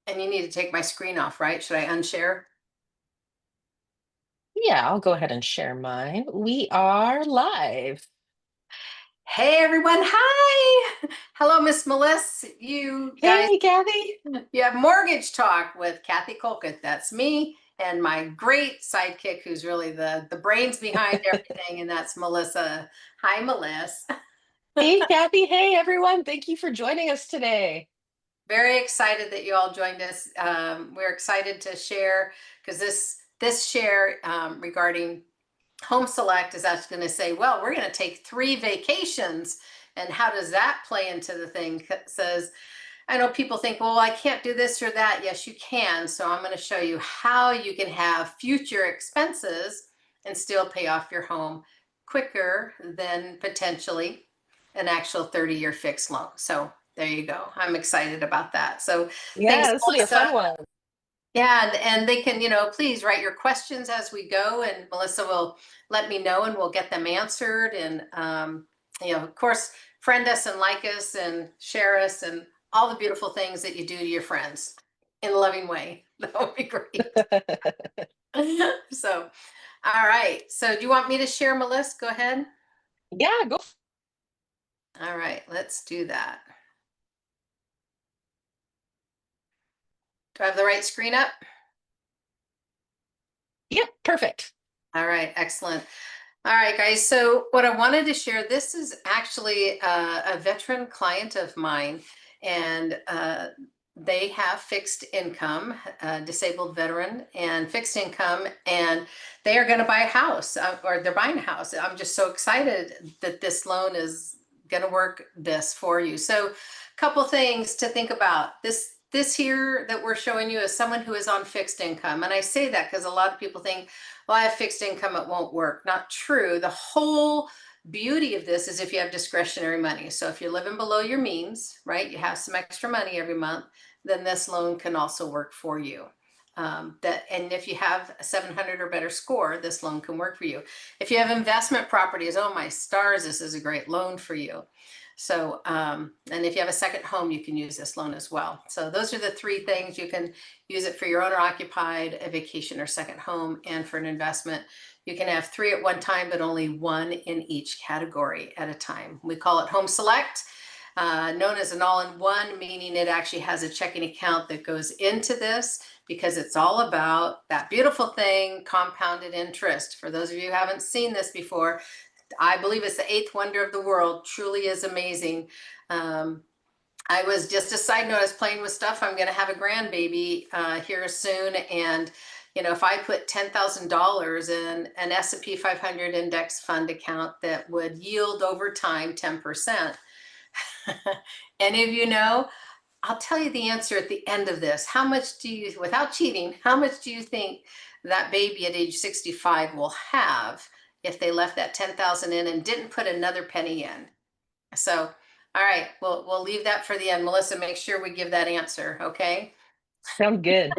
And you need to take my screen off, right? Should I unshare? Yeah, I'll go ahead and share mine. We are live. Hey everyone, hi! Hello, Miss Melissa. You guys, Hey, Kathy. you have Mortgage Talk with Kathy Colquitt. That's me and my great sidekick who's really the brains behind everything, and that's Melissa. Hi, Melissa. Hey, Kathy. Hey, everyone. Thank you for joining us today. Very excited that you all joined us. We're excited to share because this share regarding Home Select is actually going to say, well, we're going to take 3 vacations. And how does that play into the thing? Says, I know people think, well, I can't do this or that. Yes, you can. So I'm going to show you how you can have future expenses and still pay off your home quicker than potentially an actual 30-year fixed loan. So there you go. I'm excited about that. So thanks, Yeah, this will be a Melissa. fun one. Yeah, and they can, please write your questions as we go, and Melissa will let me know, and we'll get them answered. And of course, friend us and like us and share us and all the beautiful things that you do to your friends in a loving way. That would be great. So, all right. So, do you want me to share, Melissa? Go ahead. Yeah, go. All right, let's do that. Do I have the right screen up? Yep, perfect. All right, excellent. All right, guys. So what I wanted to share, this is actually a veteran client of mine, and they have fixed income, disabled veteran and fixed income, and they are going to buy a house, or they're buying a house. I'm just so excited that this loan is going to work this for you. So, a couple things to think about. This here that we're showing you is someone who is on fixed income, and I say that because a lot of people think, well, I have fixed income, it won't work. Not true. The whole beauty of this is if you have discretionary money. So if you're living below your means, right, you have some extra money every month, then this loan can also work for you. And if you have a 700 or better score, this loan can work for you. If you have investment properties, oh my stars, this is a great loan for you. So, and if you have a second home, you can use this loan as well. So those are the 3 things. You can use it for your owner occupied, a vacation or second home, and for an investment. You can have 3 at one time, but only 1 in each category at a time. We call it Home Select, known as an all-in-one, meaning it actually has a checking account that goes into this because it's all about that beautiful thing, compounded interest. For those of you who haven't seen this before, I believe it's the 8th wonder of the world. Truly is amazing. I was, just a side note, I was playing with stuff. I'm going to have a grandbaby here soon, and if I put $10,000 in an S&P 500 index fund account that would yield over time 10%, any of you know? I'll tell you the answer at the end of this. How much do you, without cheating, how much do you think that baby at age 65 will have if they left that 10,000 in and didn't put another penny in? So, all right, we'll leave that for the end. Melissa, make sure we give that answer, okay? Sounds good.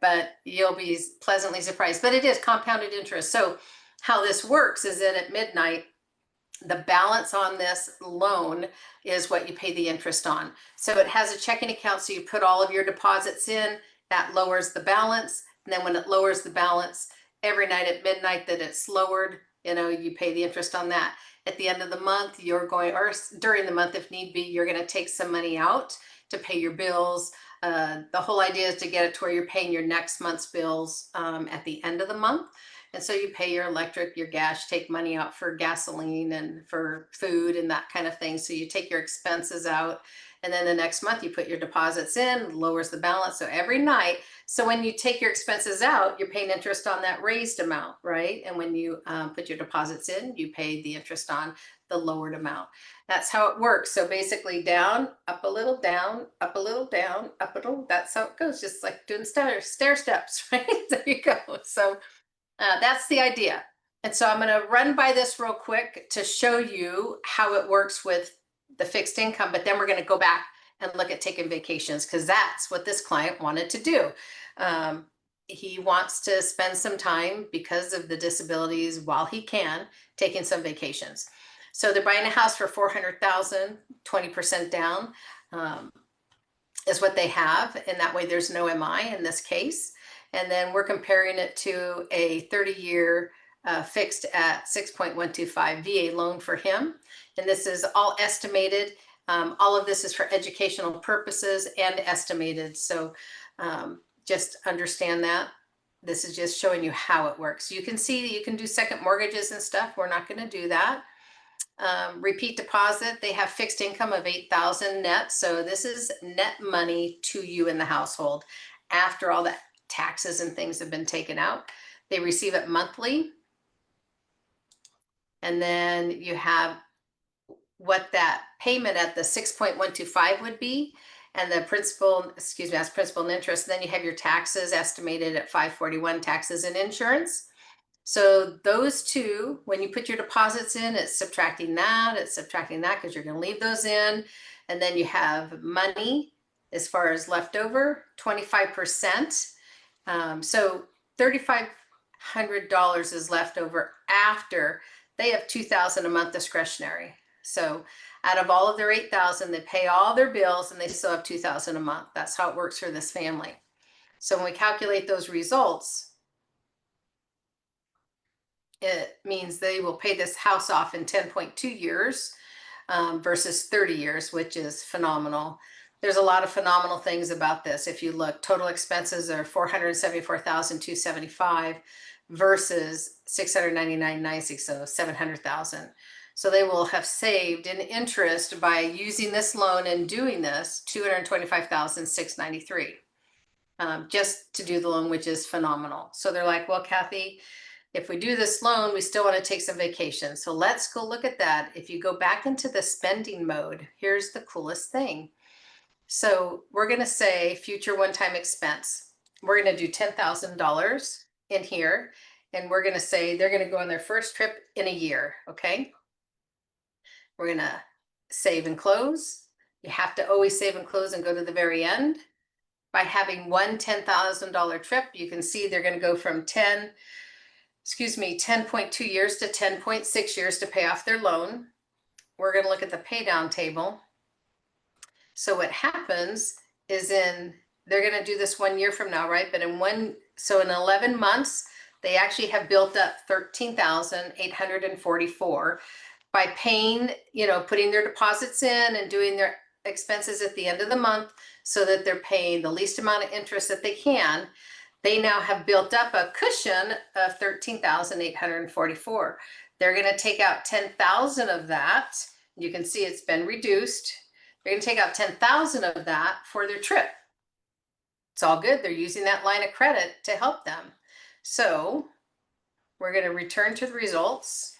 But you'll be pleasantly surprised. But it is compounded interest. So how this works is that at midnight, the balance on this loan is what you pay the interest on. So it has a checking account, so you put all of your deposits in, that lowers the balance. And then when it lowers the balance, every night at midnight that it's lowered, you pay the interest on that. At the end of the month, you're going, or during the month if need be, you're going to take some money out to pay your bills. The whole idea is to get it to where you're paying your next month's bills at the end of the month. And so you pay your electric, your gas, take money out for gasoline and for food and that kind of thing. So you take your expenses out, and then the next month you put your deposits in, lowers the balance. So every night, so when you take your expenses out, you're paying interest on that raised amount, right? And when you put your deposits in, you pay the interest on the lowered amount. That's how it works. So basically down, up a little, down, up a little, down, up a little. That's how it goes, just like doing stair steps, right? There you go. So that's the idea. And so I'm going to run by this real quick to show you how it works with the fixed income, but then we're going to go back and look at taking vacations because that's what this client wanted to do. He wants to spend some time because of the disabilities while he can, taking some vacations. So they're buying a house for $400,000, 20% down. Um, is what they have, and that way there's no MI in this case. And then we're comparing it to a 30-year fixed at 6.125 VA loan for him. And this is all estimated. All of this is for educational purposes and estimated. So just understand that. This is just showing you how it works. You can see that you can do second mortgages and stuff. We're not going to do that. Repeat deposit, they have fixed income of 8,000 net. So this is net money to you in the household after all the taxes and things have been taken out. They receive it monthly. And then you have what that payment at the 6.125 would be, and the principal, excuse me, that's principal and interest. And then you have your taxes estimated at 541, taxes and insurance. So those two, when you put your deposits in, it's subtracting that because you're going to leave those in. And then you have money as far as leftover, 25%. So $3,500 is left over after they have $2,000 a month discretionary. So out of all of their 8,000, they pay all their bills and they still have 2,000 a month. That's how it works for this family. So when we calculate those results, it means they will pay this house off in 10.2 years versus 30 years, which is phenomenal. There's a lot of phenomenal things about this. If you look, total expenses are $474,275 versus $699,960, so $700,000. So they will have saved in interest by using this loan and doing this $225,693 just to do the loan, which is phenomenal. So they're like, well, Kathy, if we do this loan, we still want to take some vacation. So let's go look at that. If you go back into the spending mode, here's the coolest thing. So we're going to say future one-time expense. We're going to do $10,000 in here. And we're going to say they're going to go on their first trip in a year. Okay. We're going to save and close. You have to always save and close and go to the very end. By having one $10,000 trip, you can see they're going to go from 10.2 years to 10.6 years to pay off their loan. We're going to look at the pay down table. So what happens is they're going to do this 1 year from now, right? But in 11 months, they actually have built up 13,844 by paying, putting their deposits in and doing their expenses at the end of the month so that they're paying the least amount of interest that they can. They now have built up a cushion of 13,844. They're going to take out 10,000 of that. You can see it's been reduced. They're going to take out 10,000 of that for their trip. It's all good. They're using that line of credit to help them. So we're going to return to the results,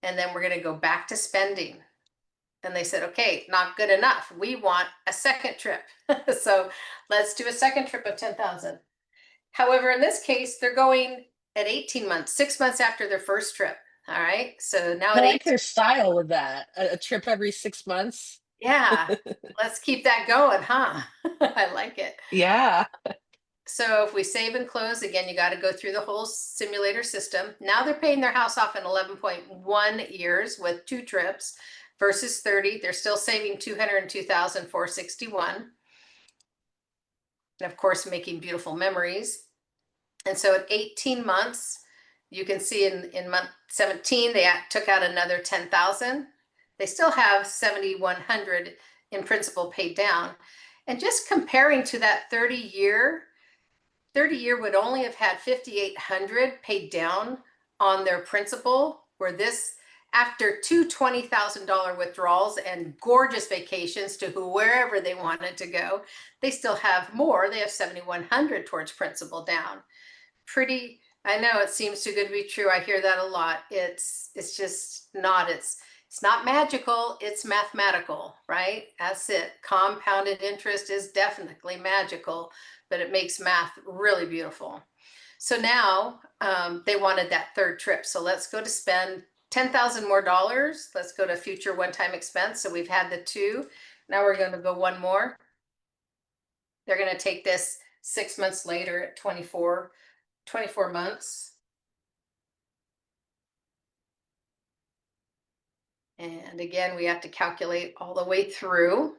and then we're going to go back to spending. And they said, okay, not good enough. We want a second trip. So let's do a second trip of 10,000. However, in this case, they're going at 18 months, 6 months after their first trip. All right. So now I at like 18, their style with that. A trip every 6 months. yeah, let's keep that going, huh? I like it. Yeah. So if we save and close, again, you got to go through the whole simulator system. Now they're paying their house off in 11.1 years with 2 trips versus 30. They're still saving $202,461. And of course, making beautiful memories. And so at 18 months, you can see in month 17, they took out another 10,000. They still have 7,100 in principal paid down. And just comparing to that 30-year would only have had 5,800 paid down on their principal, where this, after two $20,000 withdrawals and gorgeous vacations to wherever they wanted to go, they still have more. They have 7,100 towards principal down. Pretty, I know it seems too good to be true. I hear that a lot. It's just not, it's not magical, it's mathematical, right? That's it. Compounded interest is definitely magical, but it makes math really beautiful. So now they wanted that third trip. So let's go to spend 10,000 more dollars. Let's go to future one-time expense. So we've had the 2. Now we're going to go 1 more. They're going to take this 6 months later at 24 months. And again, we have to calculate all the way through.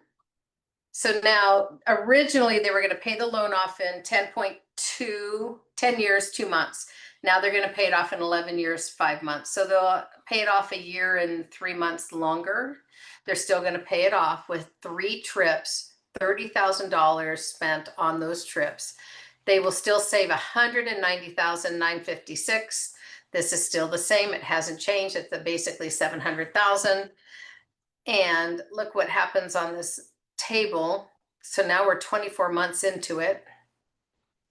So now, originally, they were going to pay the loan off in 10.2, 10 years, 2 months. Now they're going to pay it off in 11 years, 5 months. So they'll pay it off a year and 3 months longer. They're still going to pay it off with 3 trips, $30,000 spent on those trips. They will still save $190,956. This is still the same. It hasn't changed. It's basically $700,000. And look what happens on this table. So now we're 24 months into it.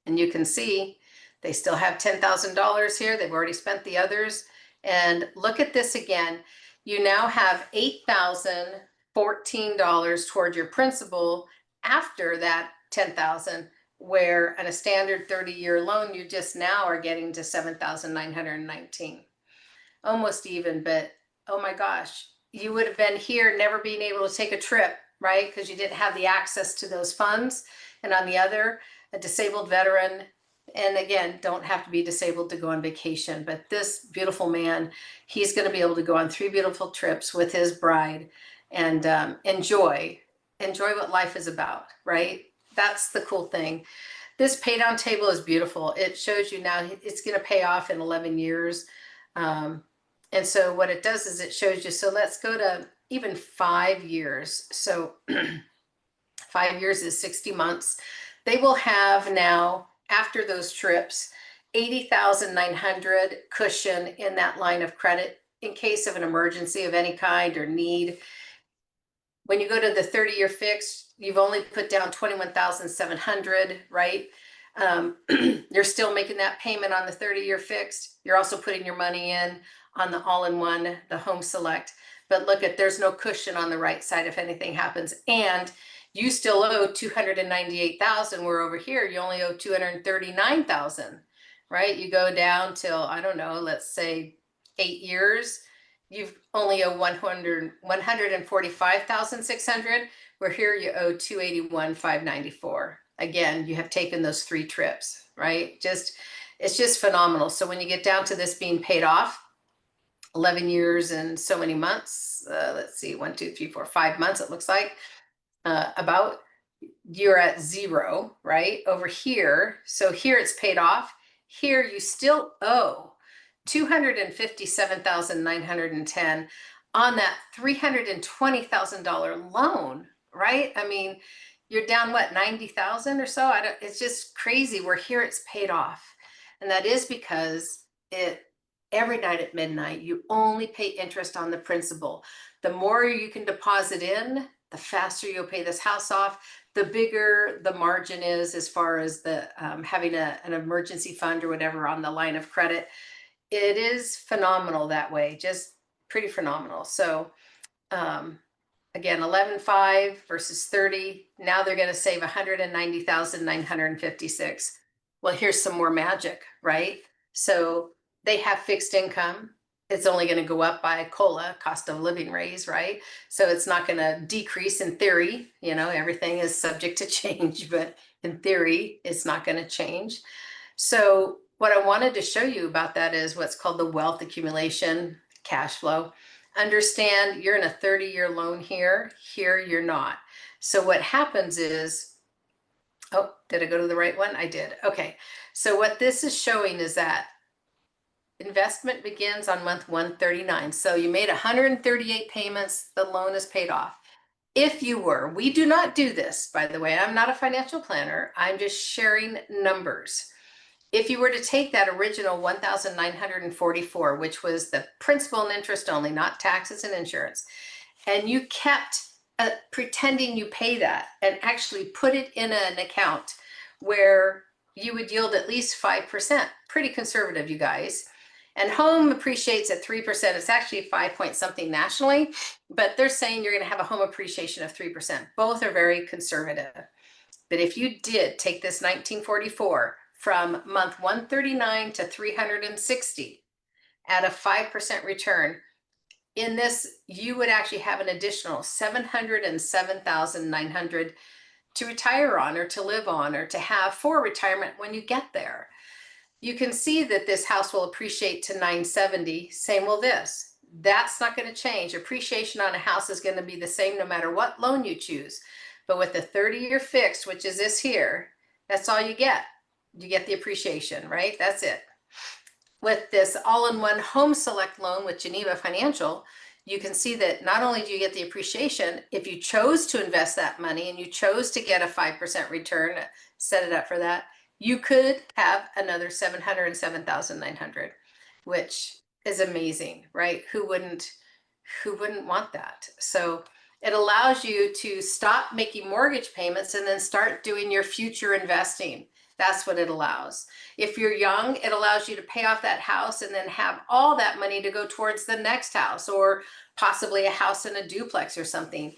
And you can see they still have $10,000 here. They've already spent the others. And look at this again. You now have $8,014 toward your principal after that $10,000, where on a standard 30-year loan, you just now are getting to $7,919. Almost even, but oh my gosh, you would have been here never being able to take a trip, right? Because you didn't have the access to those funds. And on the other, a disabled veteran, and again, don't have to be disabled to go on vacation, but this beautiful man, he's going to be able to go on 3 beautiful trips with his bride and enjoy what life is about, right? That's the cool thing. This pay down table is beautiful. It shows you now it's going to pay off in 11 years. And so what it does is it shows you, so let's go to even 5 years. So 5 years is 60 months. They will have now, after those trips, 80,900 cushion in that line of credit in case of an emergency of any kind or need. When you go to the 30-year fixed, you've only put down 21,700, right? You're still making that payment on the 30-year fixed. You're also putting your money in on the all-in-one, the Home Select. But look at, there's no cushion on the right side if anything happens. And you still owe 298,000, where over here you only owe 239,000, right? You go down till, I don't know, let's say 8 years, you've only owe 145,600, where here you owe 281,594. Again, you have taken those 3 trips, right? It's just phenomenal. So when you get down to this being paid off, 11 years and so many months, let's see, 1, 2, 3, 4, 5 months, it looks like, about, you're at 0, right? Over here, so here it's paid off. Here you still owe 257,910 on that $320,000 loan, right? I mean, you're down what, 90,000 or so? It's just crazy. Where here it's paid off. And that is because every night at midnight, you only pay interest on the principal. The more you can deposit in, the faster you'll pay this house off, the bigger the margin is as far as the having an emergency fund or whatever on the line of credit. It is phenomenal that way, just pretty phenomenal. So again, 11.5 versus 30. Now they're going to save 190,956. Well, here's some more magic, right? So they have fixed income. It's only going to go up by COLA, cost of living raise, right? So it's not going to decrease in theory. You know, everything is subject to change, but in theory, it's not going to change. So what I wanted to show you about that is what's called the wealth accumulation cash flow. Understand you're in a 30-year loan here. Here you're not. So what happens is, oh, did I go to the right one? I did. Okay. So what this is showing is that investment begins on month 139. So you made 138 payments. The loan is paid off. If you were, we do not do this, by the way. I'm not a financial planner. I'm just sharing numbers. If you were to take that original 1,944, which was the principal and interest only, not taxes and insurance, and you kept pretending you pay that and actually put it in an account where you would yield at least 5%, pretty conservative, you guys. And home appreciates at 3%. It's actually 5 point something nationally, but they're saying you're going to have a home appreciation of 3%. Both are very conservative. But if you did take this 1944 from month 139 to 360 at a 5% return, in this, you would actually have an additional 707,900 to retire on or to live on or to have for retirement when you get there. You can see that this house will appreciate to 970. Same will this. That's not going to change. Appreciation on a house is going to be the same no matter what loan you choose. But with the 30-year fixed, which is this here, that's all you get. You get the appreciation, right? That's it. With this all-in-one home select loan with Geneva Financial, you can see that not only do you get the appreciation, if you chose to invest that money and you chose to get a 5% return, set it up for that, you could have another 707,900, which is amazing, right? Who wouldn't want that? So it allows you to stop making mortgage payments and then start doing your future investing. That's what it allows. If you're young, it allows you to pay off that house and then have all that money to go towards the next house, or possibly a house in a duplex or something.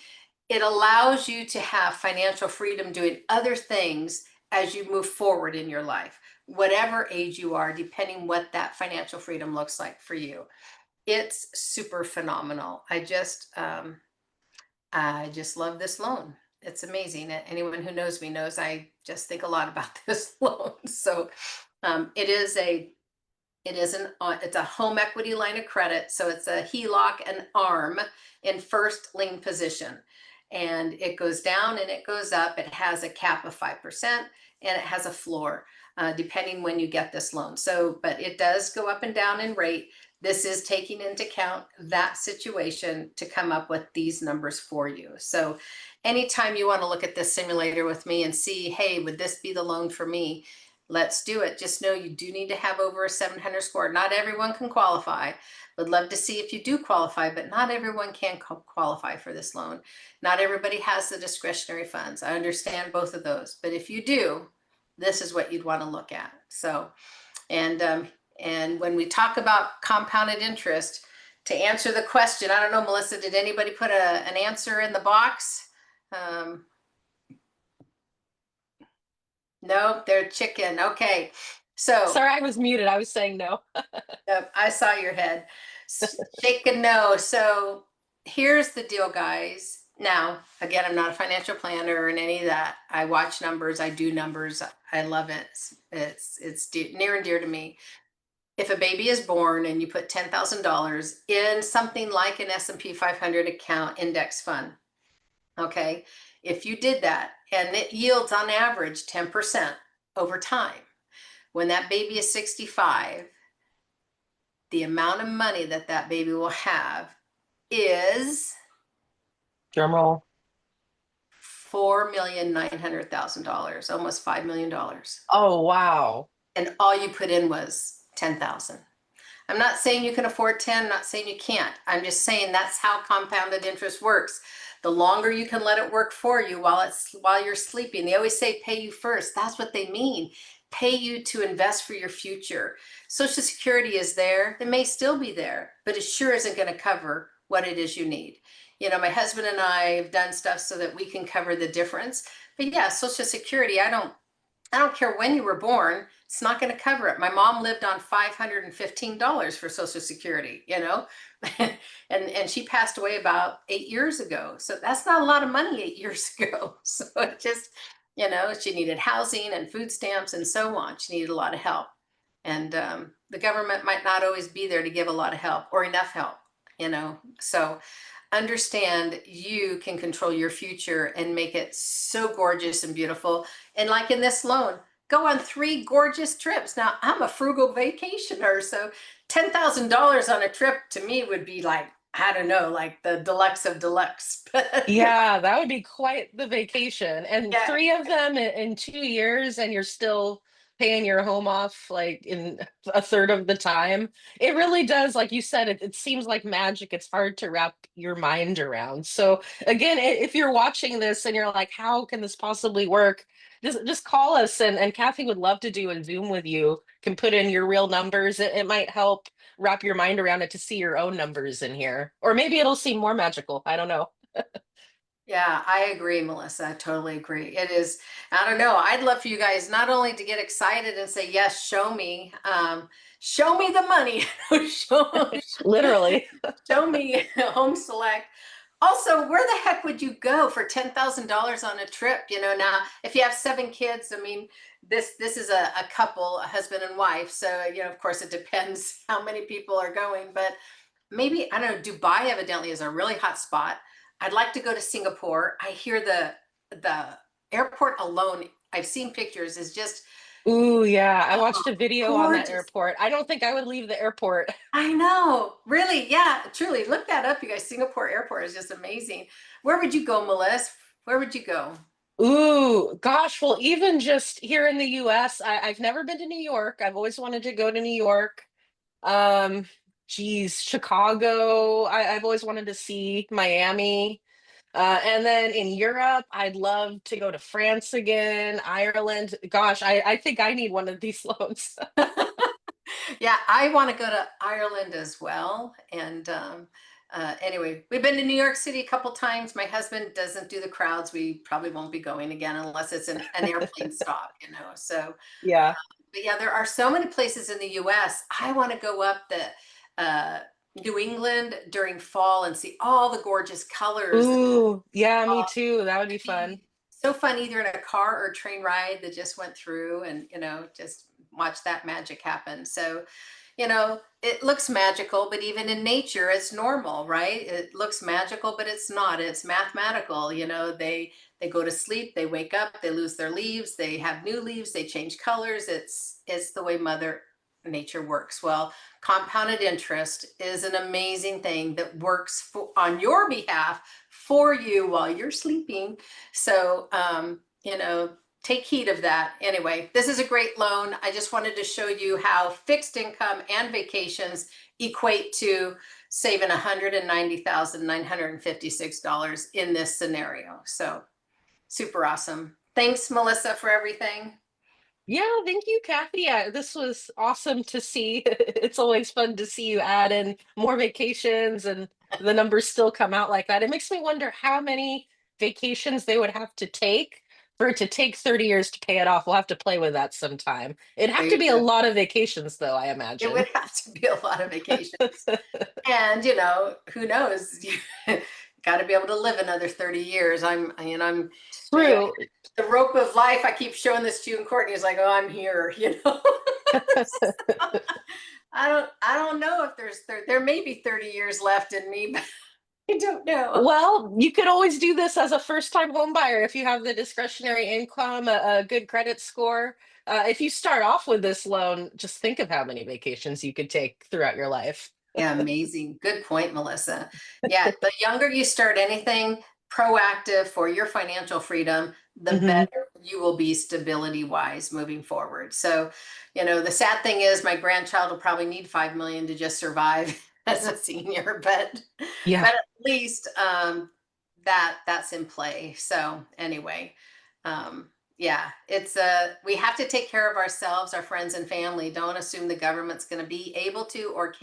It allows you to have financial freedom doing other things as you move forward in your life, whatever age you are, depending what that financial freedom looks like for you. It's super phenomenal. I just love this loan. It's amazing. Anyone who knows me knows I just think a lot about this loan. So it's a home equity line of credit. So it's a HELOC and ARM in first lien position. And it goes down and it goes up. It has a cap of 5% and it has a floor, depending when you get this loan. So, but it does go up and down in rate. This is taking into account that situation to come up with these numbers for you. So anytime you want to look at this simulator with me and see, hey, would this be the loan for me? Let's do it. Just know you do need to have over a 700 score. Not everyone can qualify. Would love to see if you do qualify, but not everyone can qualify for this loan. Not everybody has the discretionary funds. I understand both of those, but if you do, this is what you'd want to look at. So, and when we talk about compounded interest, to answer the question, I don't know, Melissa, did anybody put an answer in the box? No, they're chicken. Okay. So Sorry, I was muted. I was saying no. I saw your head. Shake a no. So here's the deal, guys. Now, again, I'm not a financial planner and any of that. I watch numbers. I do numbers. I love it. It's near and dear to me. If a baby is born and you put $10,000 in something like an S&P 500 account index fund, okay, if you did that and it yields on average 10% over time, when that baby is 65, the amount of money that that baby will have is Drum roll. $4,900,000, almost $5 million. Oh, wow. And all you put in was 10,000. I'm not saying you can afford 10, I'm not saying you can't. I'm just saying that's how compounded interest works. The longer you can let it work for you while you're sleeping. They always say pay you first. That's what they mean. Pay you to invest for your future. Social Security is there. It may still be there, but it sure isn't going to cover what it is you need. You know, my husband and I have done stuff so that we can cover the difference. But yeah, Social Security, I don't care when you were born, it's not going to cover it. My mom lived on $515 for Social Security, you know, and she passed away about 8 years ago. So that's not a lot of money 8 years ago. So it just, you know, she needed housing and food stamps and so on. She needed a lot of help. And the government might not always be there to give a lot of help or enough help, you know. So understand you can control your future and make it so gorgeous and beautiful. And like in this loan, go on 3 gorgeous trips. Now, I'm a frugal vacationer, so $10,000 on a trip to me would be like, I don't know, like the deluxe of deluxe. Yeah, that would be quite the vacation. And Yeah, 3 of them in 2 years, and you're still paying your home off like in a third of the time. It really does, like you said, it seems like magic. It's hard to wrap your mind around. So again, if you're watching this and you're like, how can this possibly work? Just call us, and Kathy would love to do a Zoom with you. Can put in your real numbers. It might help wrap your mind around it to see your own numbers in here. Or maybe it'll seem more magical. I don't know. yeah, I agree, Melissa. I totally agree. It is, I don't know. I'd love for you guys not only to get excited and say, yes, show me the money. show, Literally. show me home select. Also, where the heck would you go for $10,000 on a trip? You know, now if you have 7 kids, I mean, this is a couple, a husband and wife. So, you know, of course, it depends how many people are going, but maybe, I don't know, Dubai evidently is a really hot spot. I'd like to go to Singapore. I hear the airport alone, I've seen pictures, is just Ooh, yeah. I oh, watched a video on that gorgeous. airport. I don't think I would leave the airport. I know, really, yeah, truly. Look that up, you guys. Singapore airport is just amazing. Where would you go, Melissa? Where would you go? Ooh, gosh. Well, even just here in the US, I've never been to New York. I've always wanted to go to New York. Um, Geez, Chicago. I've always wanted to see Miami. And then in Europe, I'd love to go to France again, Ireland. Gosh, I think I need one of these loans. Yeah, I want to go to Ireland as well. And anyway, we've been to New York City a couple times. My husband doesn't do the crowds. We probably won't be going again unless it's an airplane stop, you know. So, Yeah. but yeah, there are so many places in the US. I want to go up the New England during fall and see all the gorgeous colors. Ooh, yeah, me Uh, too. That would be It'd fun. be so fun either in a car or train ride that just went through and, you know, just watch that magic happen. So, you know, it looks magical, but even in nature, it's normal, right? It looks magical, but it's not. It's mathematical. You know, they go to sleep, they wake up, they lose their leaves, they have new leaves, they change colors. It's the way Mother Nature works. Well, compounded interest is an amazing thing that works on your behalf for you while you're sleeping. So, you know, take heed of that. Anyway, this is a great loan. I just wanted to show you how fixed income and vacations equate to saving $190,956 in this scenario. So super awesome. Thanks, Melissa, for everything. Yeah, thank you, Kathy. Yeah, this was awesome to see. It's always fun to see you add in more vacations and the numbers still come out like that. It makes me wonder how many vacations they would have to take for it to take 30 years to pay it off. We'll have to play with that sometime. It'd have There to you be a go. lot of vacations, though, I It imagine. would have to be a lot of vacations. And, you know, who knows? Got to be able to live another 30 years. I'm the True. the rope of life. I keep showing this to you, and Courtney's like, "Oh, I'm here," you know. I don't know if there may be 30 years left in me, but I don't know. Well, you could always do this as a first-time home buyer if you have the discretionary income, a good credit score. If you start off with this loan, just think of how many vacations you could take throughout your life. Yeah, amazing. Good point, Melissa. Yeah, the younger you start anything proactive for your financial freedom, the Hmm. better you will be stability wise moving forward. So, you know, the sad thing is my grandchild will probably need 5 million to just survive as a senior, Yeah. but at least that's in play. So anyway, yeah, it's we have to take care of ourselves, our friends and family. Don't assume the government's going to be able to or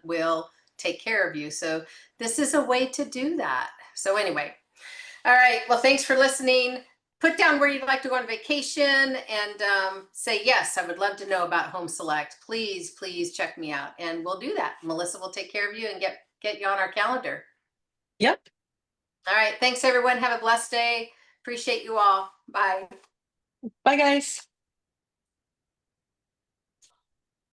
will take care of you. So this is a way to do that. So anyway, all right. Well, thanks for listening. Put down where you'd like to go on vacation and say yes. I would love to know about Home Select. Please, please check me out, and we'll do that. Melissa will take care of you and get you on our calendar. Yep. All right. Thanks, everyone. Have a blessed day. Appreciate you all. Bye. Bye, guys.